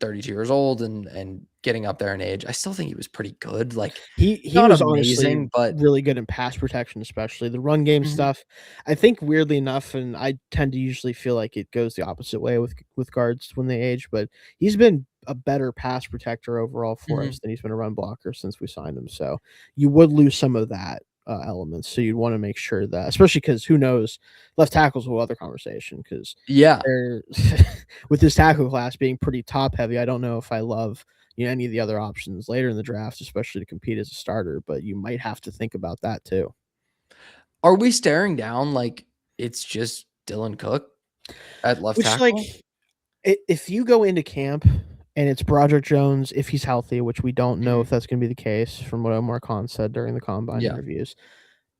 32 years old and getting up there in age, I still think he was pretty good. Like He not was honestly amazing, but really good in pass protection, especially the run game Mhm, stuff. I think weirdly enough, and I tend to usually feel like it goes the opposite way with guards when they age, but he's been a better pass protector overall for mhm. us than he's been a run blocker since we signed him. So you would lose some of that elements. So you'd want to make sure that, especially because who knows, left tackle's a whole other conversation because Yeah. they're with this tackle class being pretty top heavy. I don't know if I love any of the other options later in the draft, especially to compete as a starter, but you might have to think about that too. Are we staring down like it's just Dylan Cook at left Which, tackle? like, if you go into camp and it's Broderick Jones, if he's healthy, which we don't know Mhm. if that's going to be the case from what Omar Khan said during the combine Yeah. interviews,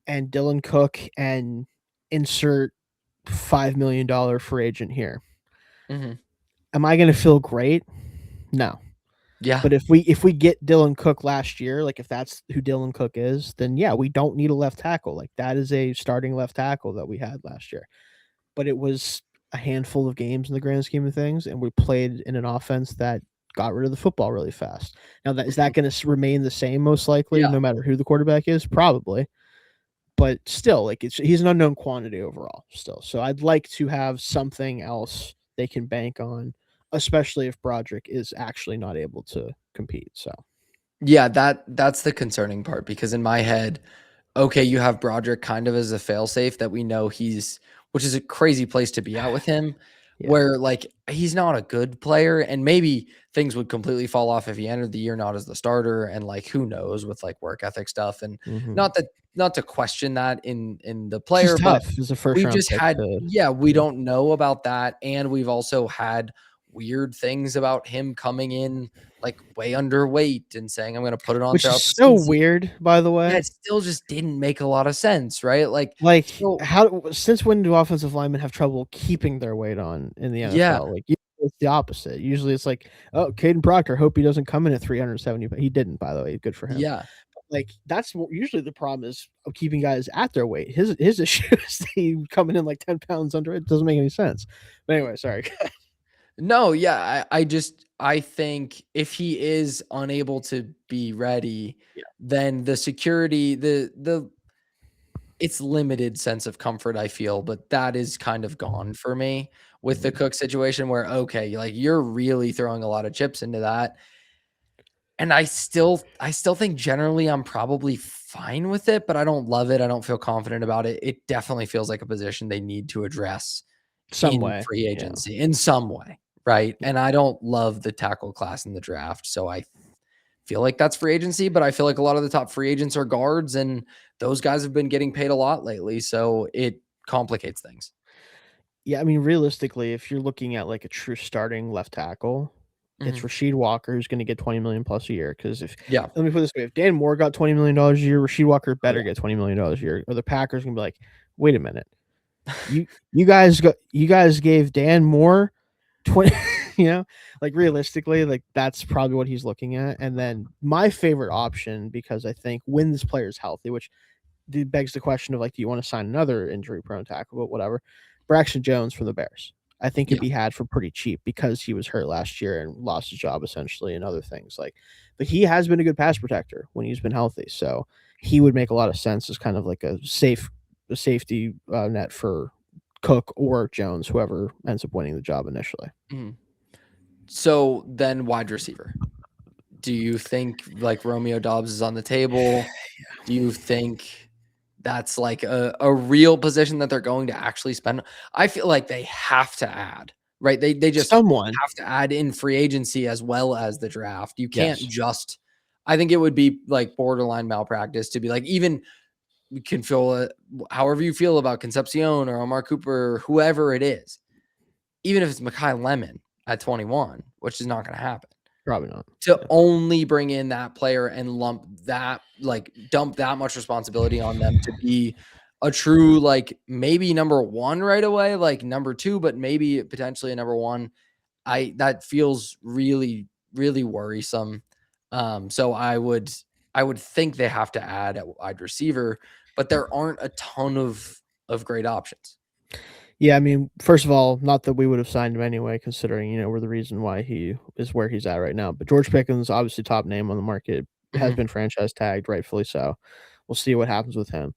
and Dylan Cook and insert $5 million free agent here, Mhm. am I going to feel great? No. Yeah. But if we get Dylan Cook last year, like if that's who Dylan Cook is, then yeah, we don't need a left tackle. Like that is a starting left tackle that we had last year. But it was a handful of games in the grand scheme of things, and we played in an offense that got rid of the football really fast. Now that is Mhm. that going to remain the same most likely, Yeah. no matter who the quarterback is, probably. But still, like he's an unknown quantity overall still. So I'd like to have something else they can bank on, especially if Broderick is actually not able to compete. So Yeah, that's the concerning part because in my head, okay, you have Broderick kind of as a failsafe that we know which is a crazy place to be at with him, yeah. where like he's not a good player and maybe things would completely fall off if he entered the year not as the starter and like who knows with like work ethic stuff and Mhm. not to question that in the It's just player, but tough as a first we've round just pick had to yeah, we yeah. don't know about that and we've also had weird things about him coming in like way underweight and saying I'm going to put it on Which throughout is the so season. weird, by the Yeah, way. it still just didn't make a lot of sense, right? Like, Like, so how since when do offensive linemen have trouble keeping their weight on in the yeah, NFL? Like, usually it's the opposite. Usually it's like, "Oh, Caden Proctor, hope he doesn't come in at 370," but he didn't, by the way, good for him. yeah. Like, that's usually the problem is of keeping guys at their weight. His issue is he coming in like 10 pounds under it doesn't make any sense. But anyway, sorry. No, yeah, I think if he is unable to be ready, Yeah. then the security, the it's limited sense of comfort, I feel, but that is kind of gone for me with the Mhm. Cook situation where, okay, like you're really throwing a lot of chips into that. And I still think generally I'm probably fine with it, but I don't love it. I don't feel confident about it. It definitely feels like a position they need to address Some in way. free Yeah. agency in some way, right? Yeah. And I don't love the tackle class in the draft, so I feel like that's free agency, but I feel like a lot of the top free agents are guards, and those guys have been getting paid a lot lately, so it complicates things. Yeah, I mean, realistically, if you're looking at like a true starting left tackle, it's Mhm. Rasheed Walker who's going to get 20 million plus a year. Because if Yeah. let me put it this way, if Dan Moore got $20 million a year, Rasheed Walker Oh, better yeah. get $20 million a year, or the Packers gonna be like, wait a minute, you guys gave Dan Moore 20, you know, like realistically, like that's probably what he's looking at. And then my favorite option, because I think when this player is healthy, which begs the question of like, do you want to sign another injury prone tackle? But whatever, Braxton Jones from the Bears. I think could Yeah. be had for pretty cheap because he was hurt last year and lost his job essentially and other things like. But he has been a good pass protector when he's been healthy, so he would make a lot of sense as kind of like a safety net for Cook or Jones, whoever ends up winning the job initially. Mhm. So then wide receiver. Do you think like Romeo Dobbs is on the table? Do you think that's like a real position that they're going to actually spend? I feel like they have to add, right? They just Someone, have to add in free agency as well as the draft. You can't yes, just I think it would be like borderline malpractice to be like even you can feel it however you feel about Concepcion or Omar Cooper or whoever it is, even if it's Mekhi Lemon at 21, which is not going to happen probably not. to Yeah. only bring in that player and lump that like dump that much responsibility on them to be a true like maybe number one right away, like number two, but maybe potentially a number one. That feels really, really worrisome. So I would think they have to add at wide receiver, but there aren't a ton of great options. Yeah, I mean, first of all, not that we would have signed him anyway, considering we're the reason why he is where he's at right now. But George Pickens, obviously top name on the market, has Mhm. been franchise tagged, rightfully so. We'll see what happens with him.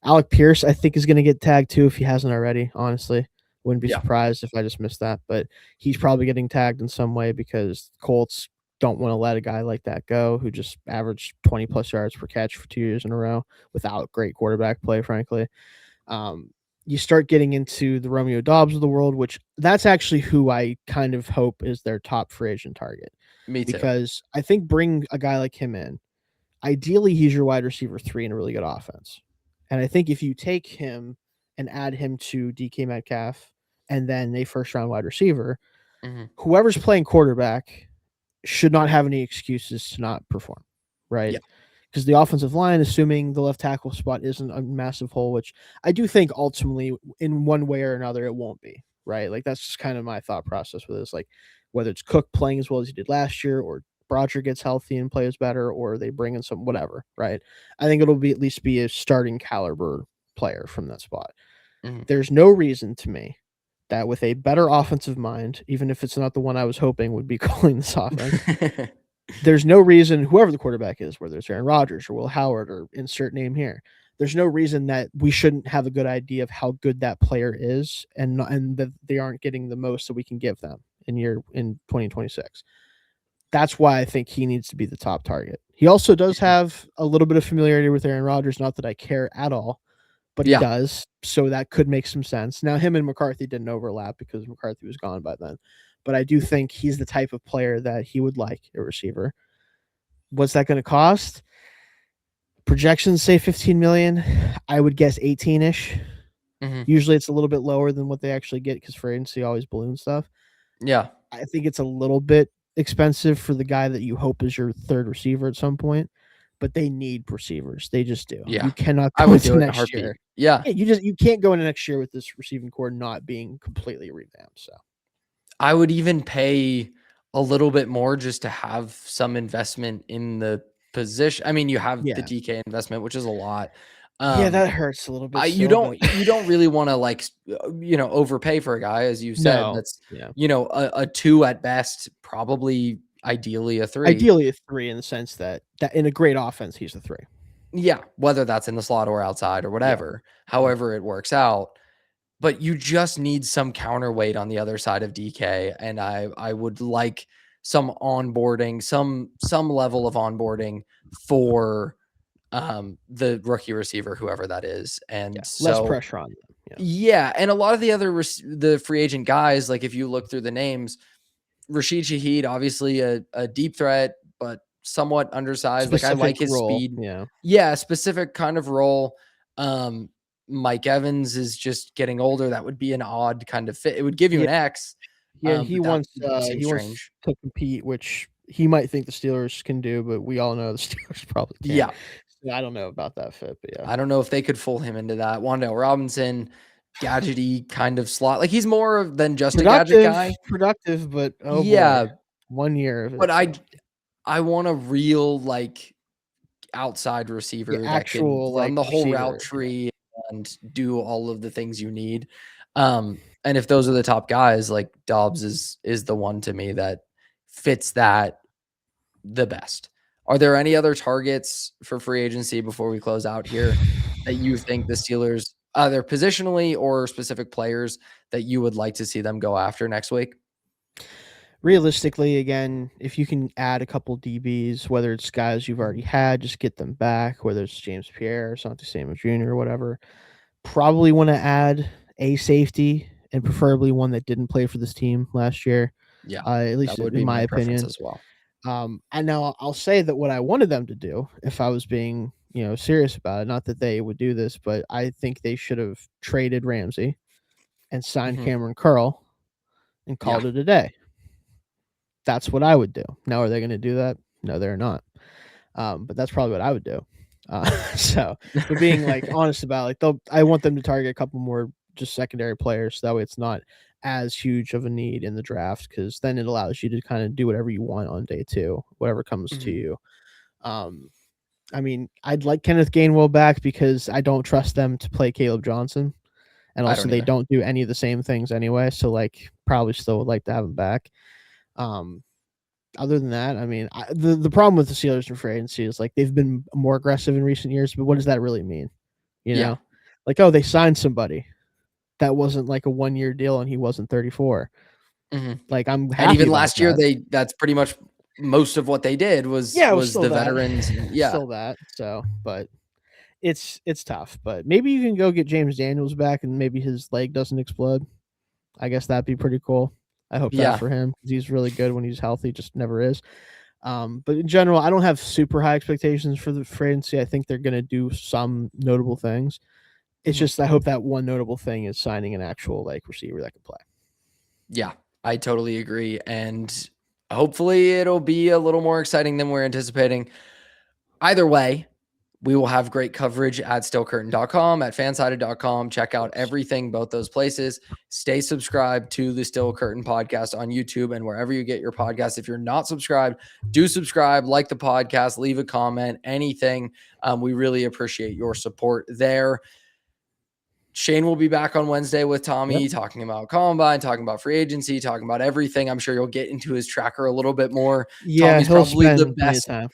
Alec Pierce, I think, is going to get tagged too if he hasn't already. Honestly, wouldn't be Yeah. surprised if I just missed that. But he's probably getting tagged in some way because the Colts don't want to let a guy like that go who just averaged 20 plus yards per catch for 2 years in a row without great quarterback play, frankly. Um, you start getting into the Romeo Dobbs of the world, which that's actually who I kind of hope is their top free agent target Me too. because I think bring a guy like him in. Ideally, he's your wide receiver three in a really good offense. And I think if you take him and add him to DK Metcalf and then a first round wide receiver, Mhm. whoever's playing quarterback should not have any excuses to not perform, right? Yeah. Because the offensive line, assuming the left tackle spot isn't a massive hole, which I do think ultimately, in one way or another, it won't be, right? Like that's just kind of my thought process with this. Like whether it's Cook playing as well as he did last year, or Brodger gets healthy and plays better, or they bring in some whatever, right? I think it'll be at least be a starting caliber player from that spot. Mhm. There's no reason to me that with a better offensive mind, even if it's not the one I was hoping would be calling this offense, there's no reason whoever the quarterback is, whether it's Aaron Rodgers or Will Howard or insert name here, there's no reason that we shouldn't have a good idea of how good that player is and that they aren't getting the most that we can give them in 2026. That's why I think he needs to be the top target. He also does have a little bit of familiarity with Aaron Rodgers, not that I care at all, but he Yeah. does. So that could make some sense. Now, him and McCarthy didn't overlap because McCarthy was gone by then. But I do think he's the type of player that he would like a receiver. What's that going to cost? Projections say 15 million. I would guess 18-ish. Mhm. Usually it's a little bit lower than what they actually get because free agency always balloons stuff. Yeah. I think it's a little bit expensive for the guy that you hope is your third receiver at some point, but they need receivers. They just do. Yeah. You cannot I go would do into it in a next heartbeat. year. Yeah. Yeah, you can't go into next year with this receiving core not being completely revamped. So I would even pay a little bit more just to have some investment in the position. I mean, you have the yeah, DK investment, which is a lot. yeah, Um, that hurts a little bit I you still, don't but you don't really wanna, like, overpay for a guy, as you said, no, that's, yeah. a 2 at best, probably ideally a 3. Ideally, a three in the sense that in a great offense, he's a three. Yeah, whether that's in the slot or outside or Yeah, whatever, mhm, however it works out. But you just need some counterweight on the other side of DK, and I would like some onboarding, some level of onboarding for, the rookie receiver, whoever that is, yeah. and Less so pressure on them. Yeah, yeah, and a lot of the other the free agent guys, like, if you look through the names, Rashid Shaheed, obviously a deep threat, but somewhat undersized, like, I specific like his role. speed. Yeah, Yeah, specific kind of role. Um, Mike Evans is just getting older, that would be an odd kind of fit. It would give you yeah, an X, yeah. And but that seems he wants strange. to compete, which he might think the Steelers can do, but we all know the Steelers probably can't. Yeah, So I don't know about that fit, but yeah, I don't know if they could fool him into that. Wan'Dale Robinson, gadgety kind of slot, like, he's more than just a gadget guy. productive, but oh boy, Yeah, 1 year of but it. I want a real, like, outside The receiver that can actual run like the whole route receiver. Yeah, tree and do all of the things you need. And if those are the top guys, like Dobbs is the one to me that fits that the best. Are there any other targets for free agency before we close out here that you think the Steelers, either positionally or specific players, that you would like to see them go after next week? Realistically, again, if you can add a couple DBs, whether it's guys you've already had, just get them back, whether it's James Pierre, Asante Samuel Jr., or whatever. Probably want to add a safety and preferably one that didn't play for this team last year, Yeah, at that least would in be my my preference opinion. as well. And now I'll say that what I wanted them to do, if I was being, serious about it, not that they would do this, but I think they should have traded Ramsey and signed Mhm. Cameron Curl and Yeah. called it a day. That's what I would do. Now, are they going to do that? No, they're not. But that's probably what I would do. So, but being like honest about I want them to target a couple more just secondary players. So that way it's not as huge of a need in the draft because then it allows you to kind of do whatever you want on day two, whatever comes to Mhm. you. Um, I mean, I'd like Kenneth Gainwell back because I don't trust them to play Caleb Johnson. And I also don't they either. don't do any of the same things anyway. So probably still would like to have him back. Um, Other than that, I mean, the problem with the Steelers and free agency is they've been more aggressive in recent years, but what does that really mean? You Yeah. know, oh, they signed somebody that wasn't like a 1 year deal and he wasn't 34. Mhm. I'm And happy even about last year, that. that's pretty much most of what they did Yeah, it was was still the that, veterans, and yeah. still that. So, but it's tough. But maybe you can go get James Daniels back and maybe his leg doesn't explode. I guess that'd be pretty cool. I hope that Yeah. for him because he's really good when he's healthy, just never is. But in general, I don't have super high expectations for the free agency. I think they're going to do some notable things. It's Mhm. just I hope that one notable thing is signing an actual receiver that can play. Yeah, I totally agree, and hopefully it'll be a little more exciting than we're anticipating. Either way, we will have great coverage at stillcurtain.com, at fansided.com. Check out Yes. everything, both those places. Stay subscribed to the Still Curtain podcast on YouTube and wherever you get your podcasts. If you're not subscribed, do subscribe, like the podcast, leave a comment, anything. We really appreciate your support there. Shayne will be back on Wednesday with Yep. Tommy talking about Combine, talking about free agency, talking about everything. I'm sure you'll get into his tracker a little bit more. Yeah, Tommy's he'll probably the spend plenty of best. time.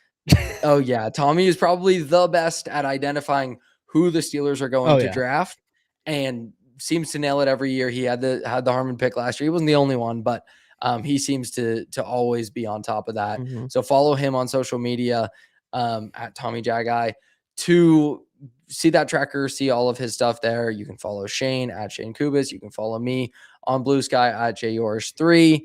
Oh, yeah. Tommy is probably the best at identifying who the Steelers are going Oh to yeah. draft and seems to nail it every year. He had the Harmon pick last year. He wasn't the only one, but he seems to always be on top of that. Mm-hmm. So follow him on social media at Tommy Jagai to see that tracker, see all of his stuff there. You can follow Shayne at Shayne Kubas. You can follow me on Blue Sky at Yourish3.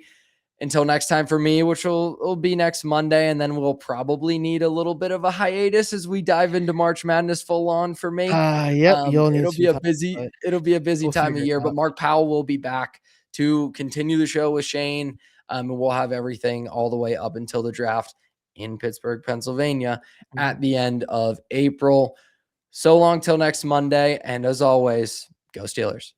Until next time for me, which will be next Monday, and then we'll probably need a little bit of a hiatus as we dive into March Madness full on for me. Yep, you'll need some time, It'll be a busy we'll time of figure it year, but out. Mark Powell will be back to continue the show with Shayne. And we'll have everything all the way up until the draft in Pittsburgh, Pennsylvania Mhm. at the end of April. So long till next Monday. And as always, go Steelers.